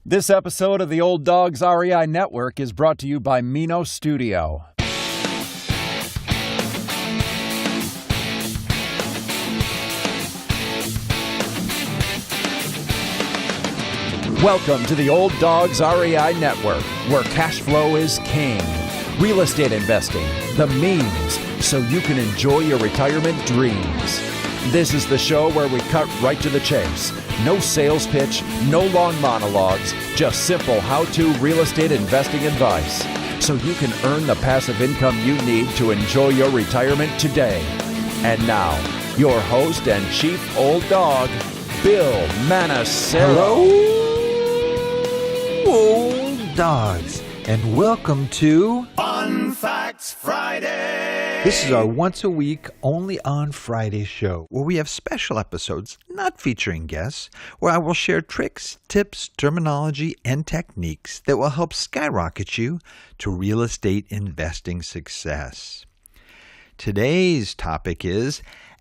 This episode of the Old Dogs REI Network is brought to you by Mino Studio. Welcome to the Old Dogs REI Network, where cash flow is king. Real estate investing, the means, so you can enjoy your retirement dreams. This is the show where we cut right to the chase. No sales pitch, no long monologues, just simple how-to real estate investing advice, so you can earn the passive income you need to enjoy your retirement today. And now, your host and chief old dog, Bill Manassero. Hello, old dogs, and welcome to Fun Facts Friday. This is our once-a-week, only on Friday show, where we have special episodes, not featuring guests, where I will share tricks, tips, terminology, and techniques that will help skyrocket you to real estate investing success. Today's topic is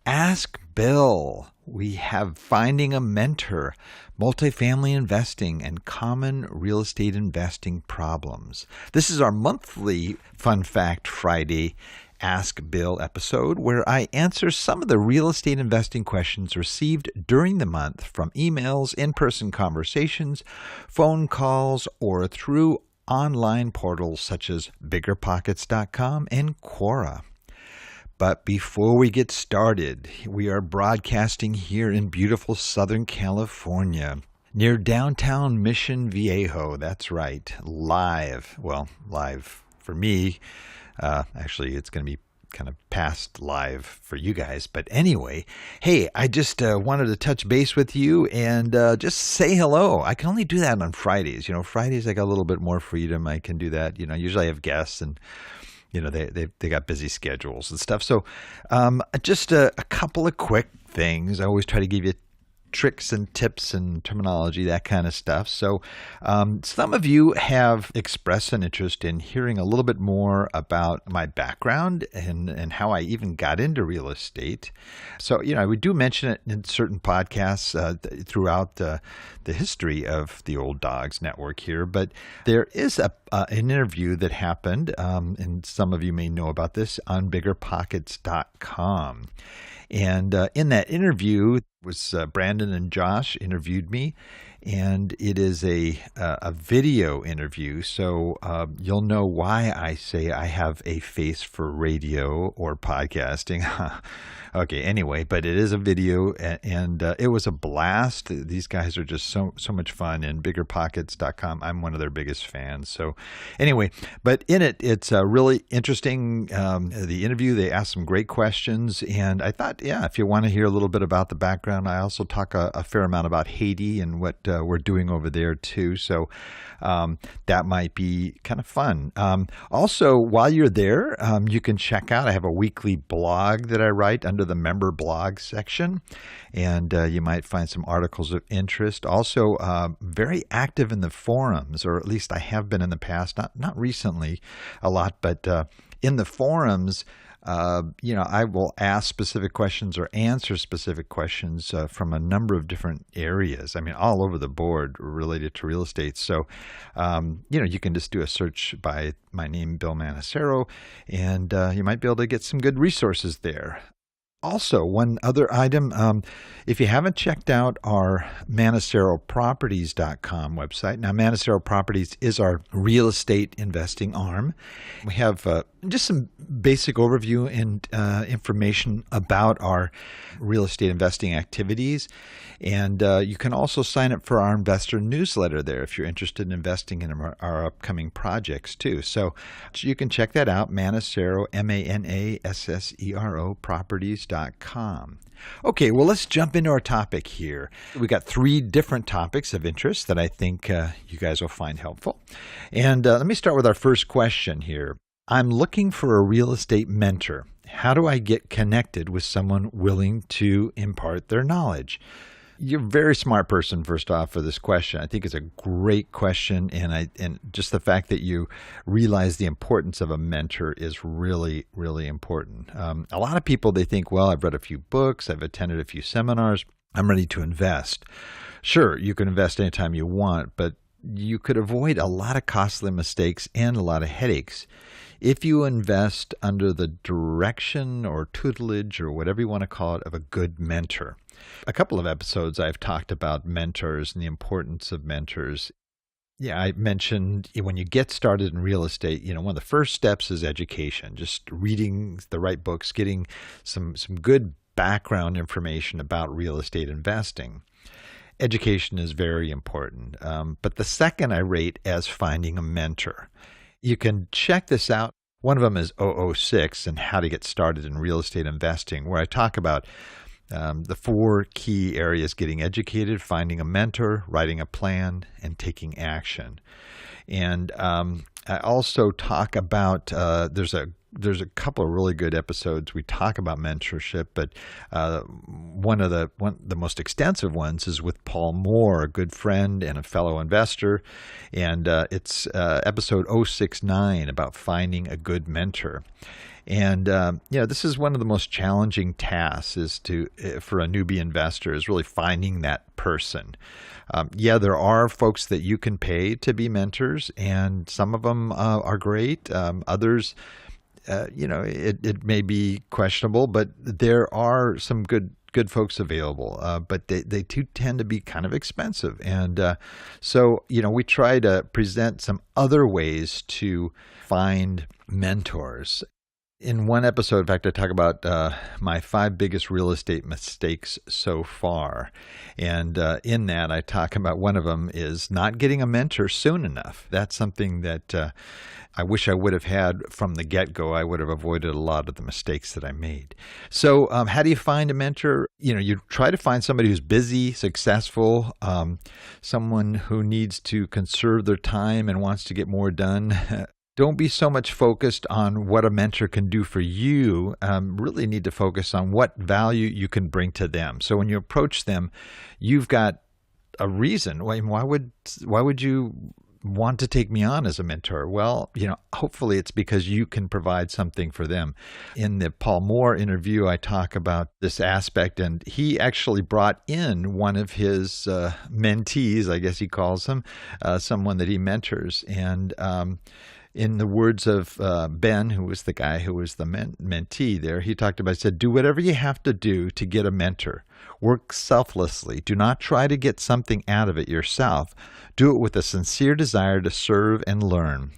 Ask Bill. We have Finding a Mentor, Multifamily Investing, and Common Real Estate Investing Problems. This is our monthly Fun Fact Friday Ask Bill episode, where I answer some of the real estate investing questions received during the month from emails, in-person conversations, phone calls, or through online portals such as biggerpockets.com and Quora. But before we get started, we are broadcasting here in beautiful Southern California, near downtown Mission Viejo. That's right, live. Well, live for me. Actually, it's going to be kind of past live for you guys. But anyway, hey, I just wanted to touch base with you and just say hello. I can only do that on Fridays. You know, Fridays I got a little bit more freedom. I can do that. You know, usually I have guests and you know, they got busy schedules and stuff. So just a couple of quick things. I always try to give you tricks and tips and terminology, that kind of stuff. So some of you have expressed an interest in hearing a little bit more about my background and how I even got into real estate. So, you know, we do mention it in certain podcasts throughout the history of the Old Dogs Network here, but there is an interview that happened, and some of you may know about this, on biggerpockets.com. And in that interview was Brandon and Josh interviewed me, and it is a video interview, so you'll know why I say I have a face for radio or podcasting. Okay, anyway, but it is a video, and it was a blast. These guys are just so much fun, and biggerpockets.com, I'm one of their biggest fans. So anyway, but in it, it's really interesting, the interview. They asked some great questions, and I thought, yeah, if you want to hear a little bit about the background, I also talk a fair amount about Haiti and what we're doing over there too. So that might be kind of fun. Also, while you're there, you can check out, I have a weekly blog that I write under the member blog section, and you might find some articles of interest. Also, very active in the forums, or at least I have been in the past, not recently a lot, but in the forums, you know, I will ask specific questions or answer specific questions from a number of different areas. I mean, all over the board related to real estate. So, you know, you can just do a search by my name, Bill Manassero, and you might be able to get some good resources there. Also, one other item, if you haven't checked out our ManasseroProperties.com website. Now, Manassero Properties is our real estate investing arm. We have just some basic overview and information about our real estate investing activities. And you can also sign up for our investor newsletter there if you're interested in investing in our upcoming projects too. So you can check that out, Manassero, Manassero Properties.com. Okay, well, let's jump into our topic here. We got 3 different topics of interest that I think you guys will find helpful. And let me start with our first question here. I'm looking for a real estate mentor. How do I get connected with someone willing to impart their knowledge? You're a very smart person, first off, for this question. I think it's a great question, and just the fact that you realize the importance of a mentor is really, really important. A lot of people, they think, well, I've read a few books, I've attended a few seminars, I'm ready to invest. Sure, you can invest anytime you want, but you could avoid a lot of costly mistakes and a lot of headaches if you invest under the direction or tutelage or whatever you want to call it of a good mentor. A couple of episodes I've talked about mentors and the importance of mentors. Yeah, I mentioned when you get started in real estate, one of the first steps is education, just reading the right books, getting some good background information about real estate investing. Education is very important. But the second I rate as finding a mentor. You can check this out. One of them is 006 and how to get started in real estate investing, where I talk about the 4 key areas: getting educated, finding a mentor, writing a plan, and taking action. And I also talk about there's a couple of really good episodes. We talk about mentorship, but one of the most extensive ones is with Paul Moore, a good friend and a fellow investor, and it's episode 069 about finding a good mentor. And this is one of the most challenging tasks for a newbie investor is really finding that person. There are folks that you can pay to be mentors, and some of them are great. Others, it may be questionable, but there are some good folks available, but they too tend to be kind of expensive. And so we try to present some other ways to find mentors. In one episode, in fact, I talk about my 5 biggest real estate mistakes so far. And in that, I talk about one of them is not getting a mentor soon enough. That's something that I wish I would have had from the get-go. I would have avoided a lot of the mistakes that I made. So how do you find a mentor? You try to find somebody who's busy, successful, someone who needs to conserve their time and wants to get more done. Don't be so much focused on what a mentor can do for you. Really need to focus on what value you can bring to them. So when you approach them, you've got a reason. Why would you want to take me on as a mentor? Well, hopefully it's because you can provide something for them. In the Paul Moore interview, I talk about this aspect, and he actually brought in one of his mentees, I guess he calls him, someone that he mentors. And in the words of Ben, who was the guy who was the mentee there, he said, do whatever you have to do to get a mentor. Work selflessly. Do not try to get something out of it yourself. Do it with a sincere desire to serve and learn.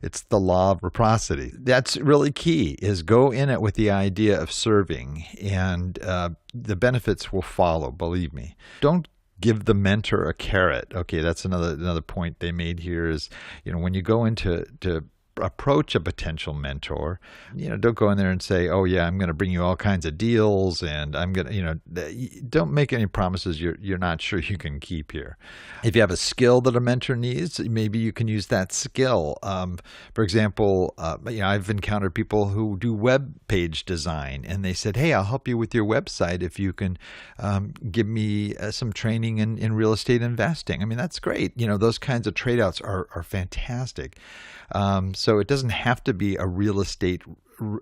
It's the law of reciprocity. That's really key, is go in it with the idea of serving, and the benefits will follow, believe me. Don't give the mentor a carrot. Okay, that's another point they made here is, when you go into approach a potential mentor, don't go in there and say, oh yeah, I'm going to bring you all kinds of deals, and I'm going to, don't make any promises you're not sure you can keep here. If you have a skill that a mentor needs, maybe you can use that skill. For example, I've encountered people who do web page design, and they said, hey, I'll help you with your website if you can give me some training in real estate investing. I mean, that's great. Those kinds of trade-outs are fantastic. So it doesn't have to be a real estate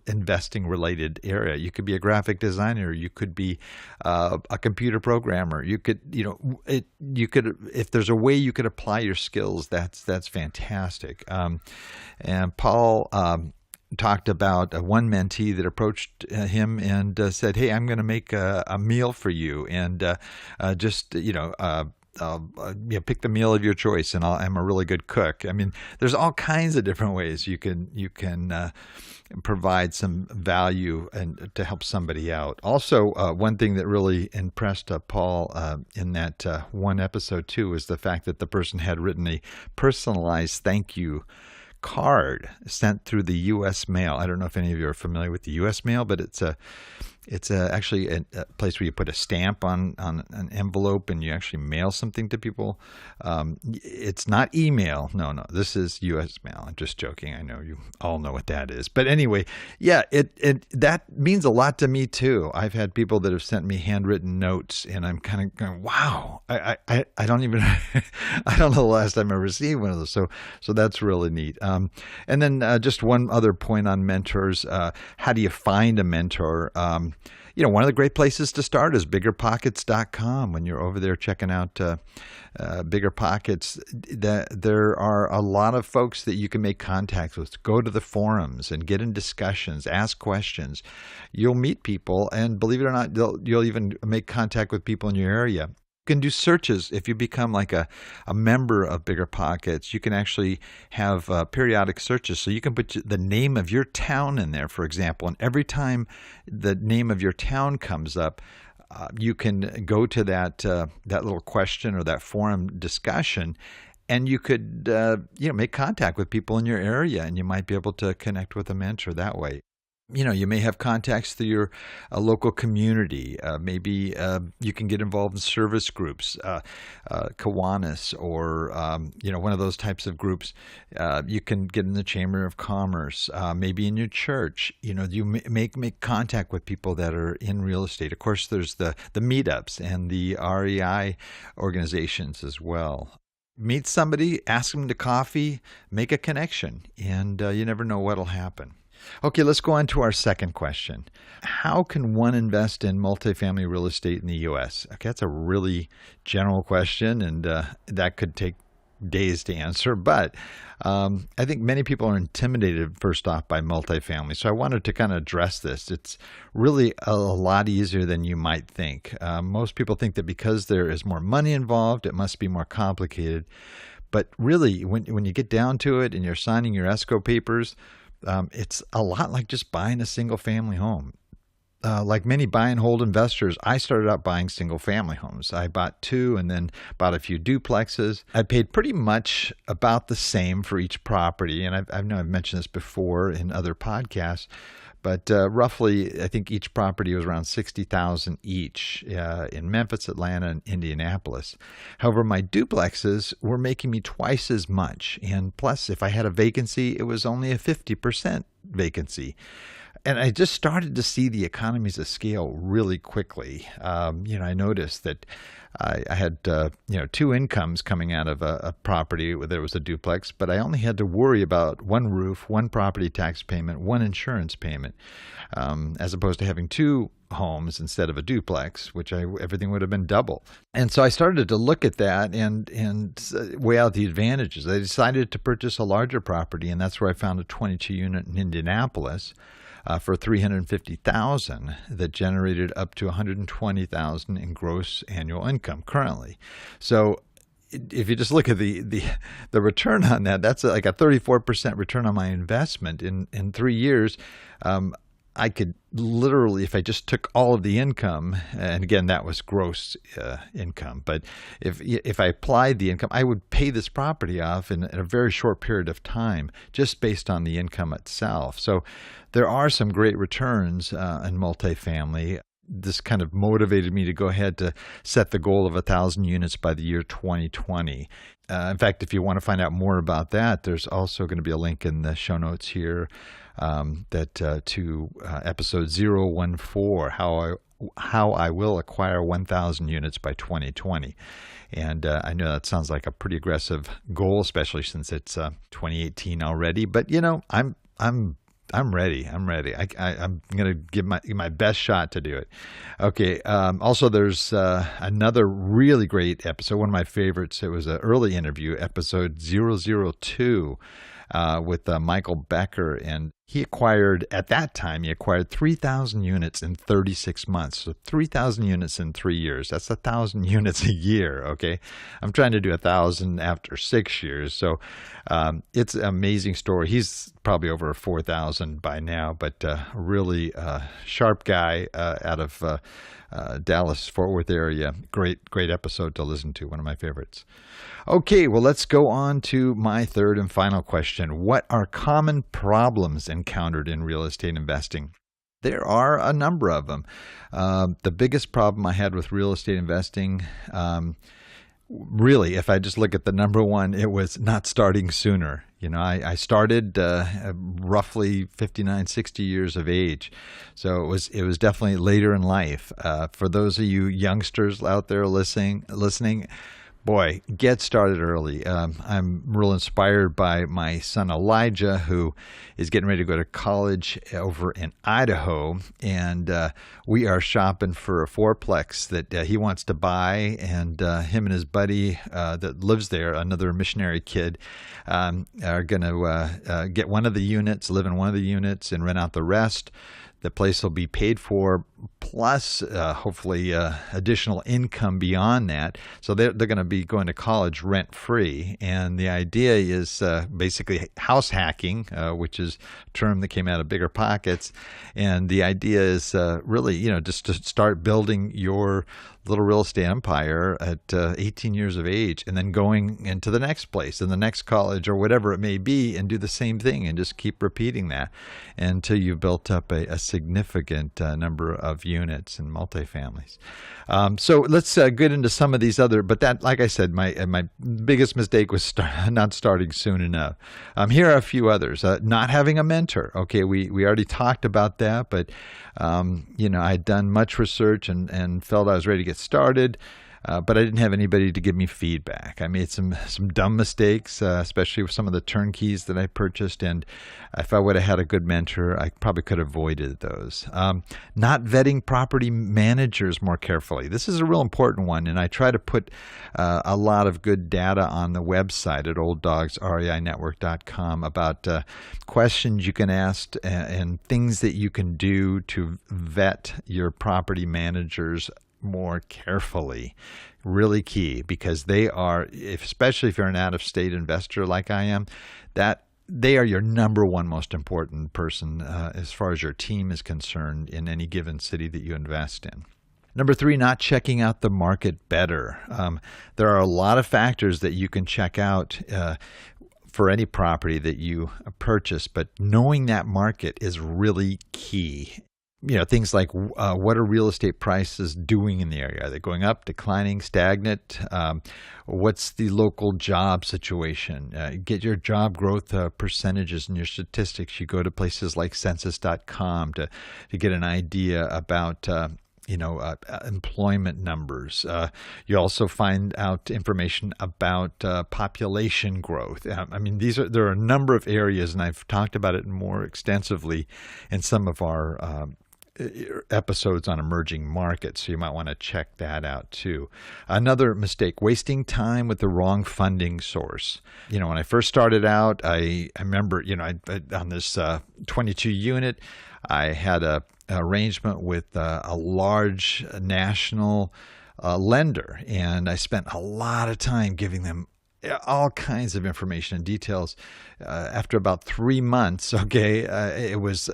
investing related area. You could be a graphic designer. You could be a computer programmer. You could, if there's a way you could apply your skills, that's fantastic. And Paul talked about one mentee that approached him and said, hey, I'm going to make a meal for you, and pick the meal of your choice, and I'm a really good cook. I mean, there's all kinds of different ways you can provide some value and to help somebody out. Also, one thing that really impressed Paul in that one episode too was the fact that the person had written a personalized thank you card sent through the U.S. mail. I don't know if any of you are familiar with the U.S. mail, but it's actually a place where you put a stamp on an envelope and you actually mail something to people. It's not email. No, this is U.S. mail. I'm just joking. I know you all know what that is. But anyway, yeah, that means a lot to me too. I've had people that have sent me handwritten notes, and I'm kind of going, wow, I don't even, I don't know the last time I received one of those. So that's really neat. And then just one other point on mentors. How do you find a mentor? One of the great places to start is biggerpockets.com. When you're over there checking out Bigger Pockets, there are a lot of folks that you can make contact with. Go to the forums and get in discussions, ask questions. You'll meet people, and believe it or not, you'll even make contact with people in your area. You can do searches. If you become like a member of Bigger Pockets, you can actually have periodic searches. So you can put the name of your town in there, for example, and every time the name of your town comes up, you can go to that little question or that forum discussion, and you could make contact with people in your area, and you might be able to connect with a mentor that way. You may have contacts through your local community. Maybe you can get involved in service groups, Kiwanis, or one of those types of groups. You can get in the Chamber of Commerce. Maybe in your church. You make contact with people that are in real estate. Of course, there's the meetups and the REI organizations as well. Meet somebody, ask them to coffee, make a connection, and you never know what'll happen. Okay, let's go on to our second question. How can one invest in multifamily real estate in the U.S.? Okay, that's a really general question, and that could take days to answer. But I think many people are intimidated, first off, by multifamily. So I wanted to kind of address this. It's really a lot easier than you might think. Most people think that because there is more money involved, it must be more complicated. But really, when you get down to it and you're signing your escrow papers, it's a lot like just buying a single-family home. Like many buy and hold investors, I started out buying single-family homes. I bought 2 and then bought a few duplexes. I paid pretty much about the same for each property, and I know I've mentioned this before in other podcasts, but roughly, I think each property was around $60,000 each in Memphis, Atlanta, and Indianapolis. However, my duplexes were making me twice as much, and plus, if I had a vacancy, it was only a 50% vacancy. And I just started to see the economies of scale really quickly. I noticed that I had 2 incomes coming out of a property where there was a duplex, but I only had to worry about 1 roof, 1 property tax payment, 1 insurance payment, as opposed to having 2 homes instead of a duplex, which everything would have been double. And so I started to look at that and weigh out the advantages. I decided to purchase a larger property, and that's where I found a 22-unit in Indianapolis. For $350,000 that generated up to $120,000 in gross annual income currently. So if you just look at the return on that, that's like a 34% return on my investment in 3 years. I could literally, if I just took all of the income, and again, that was gross income, but if I applied the income, I would pay this property off in a very short period of time, just based on the income itself. So there are some great returns in multifamily. This kind of motivated me to go ahead to set the goal of 1,000 units by the year 2020. In fact, if you want to find out more about that, there's also going to be a link in the show notes here to episode 014, how I will acquire 1,000 units by 2020. And I know that sounds like a pretty aggressive goal, especially since it's 2018 already. But I'm ready. I'm going to give my best shot to do it. Okay. Also, there's another really great episode, one of my favorites. It was an early interview, episode 002, with Michael Becker, and at that time, he acquired 3,000 units in 36 months. So 3,000 units in 3 years. That's 1,000 units a year, okay? I'm trying to do 1,000 after 6 years. So it's an amazing story. He's probably over 4,000 by now, but really sharp guy out of Dallas, Fort Worth area. Great episode to listen to. One of my favorites. Okay, well, let's go on to my third and final question. What are common problems encountered in real estate investing? There are a number of them. The biggest problem I had with real estate investing, really, if I just look at the number one, it was not starting sooner. I started roughly 59, 60 years of age. So it was definitely later in life. For those of you youngsters out there listening, Boy, get started early. I'm real inspired by my son Elijah, who is getting ready to go to college over in Idaho, and we are shopping for a fourplex that he wants to buy, and him and his buddy that lives there, another missionary kid, are going to get one of the units, live in one of the units, and rent out the rest. The place will be paid for, plus hopefully additional income beyond that. So they're going to be going to college rent-free. And the idea is basically house hacking, which is a term that came out of Bigger Pockets. And the idea is really, just to start building your little real estate empire at 18 years of age, and then going into the next place and the next college or whatever it may be, and do the same thing and just keep repeating that until you've built up a significant number of units and multifamilies. So let's get into some of these other, but that, like I said, my biggest mistake was not starting soon enough. Here are a few others. Not having a mentor. Okay, we already talked about that, but I'd done much research and felt I was ready to get started, but I didn't have anybody to give me feedback. I made some dumb mistakes, especially with some of the turnkeys that I purchased, and if I would have had a good mentor, I probably could have avoided those. Not vetting property managers more carefully. This is a real important one, and I try to put a lot of good data on the website at olddogsreinetwork.com about questions you can ask and things that you can do to vet your property managers more carefully. Really key, because they are, especially if you're an out-of-state investor like I am, that they are your number one most important person as far as your team is concerned in any given city that you invest in. Number 3, not checking out the market better. There are a lot of factors that you can check out for any property that you purchase, but knowing that market is really key. Things like what are real estate prices doing in the area? Are they going up, declining, stagnant? What's the local job situation? Get your job growth percentages and your statistics. You go to places like census.com to get an idea about employment numbers. You also find out information about population growth. There are a number of areas, and I've talked about it more extensively in some of our episodes on emerging markets, so you might want to check that out too. Another mistake, wasting time with the wrong funding source. When I first started out, I remember, on this 22 unit, I had a arrangement with a large national lender, and I spent a lot of time giving them all kinds of information and details. After about 3 months, it was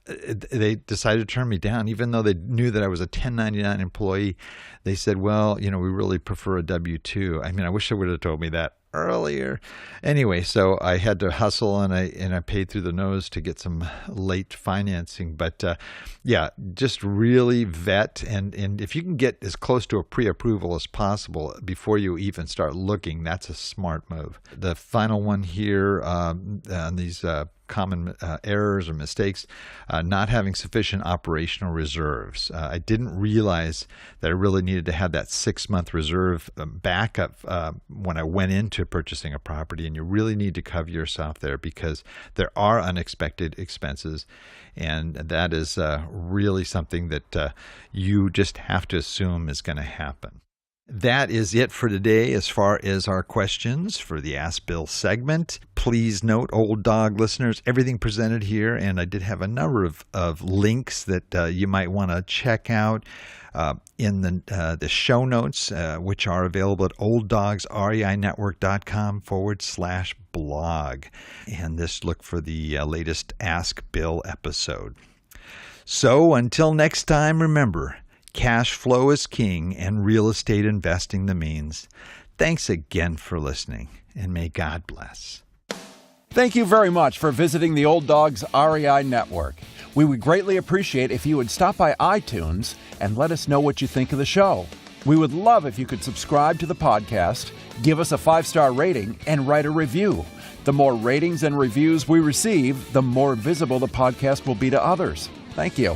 they decided to turn me down, even though they knew that I was a 1099 employee. They said, well, we really prefer a W-2. I wish they would have told me that earlier. Anyway, so I had to hustle, and I paid through the nose to get some late financing. But just really vet, and if you can get as close to a pre-approval as possible before you even start looking, that's a smart move. The final one here on these common errors or mistakes, not having sufficient operational reserves. I didn't realize that I really needed to have that 6-month reserve backup when I went into purchasing a property, and you really need to cover yourself there because there are unexpected expenses, and that is really something that you just have to assume is going to happen. That is it for today as far as our questions for the Ask Bill segment. Please note, Old Dog listeners, everything presented here, and I did have a number of links that you might want to check out in the show notes, which are available at olddogsreinetwork.com/blog. And just look for the latest Ask Bill episode. So until next time, remember, cash flow is king and real estate investing the means. Thanks again for listening, and may God bless. Thank you very much for visiting the Old Dogs REI Network. We would greatly appreciate if you would stop by iTunes and let us know what you think of the show. We would love if you could subscribe to the podcast, give us a 5-star rating, and write a review. The more ratings and reviews we receive, the more visible the podcast will be to others. Thank you.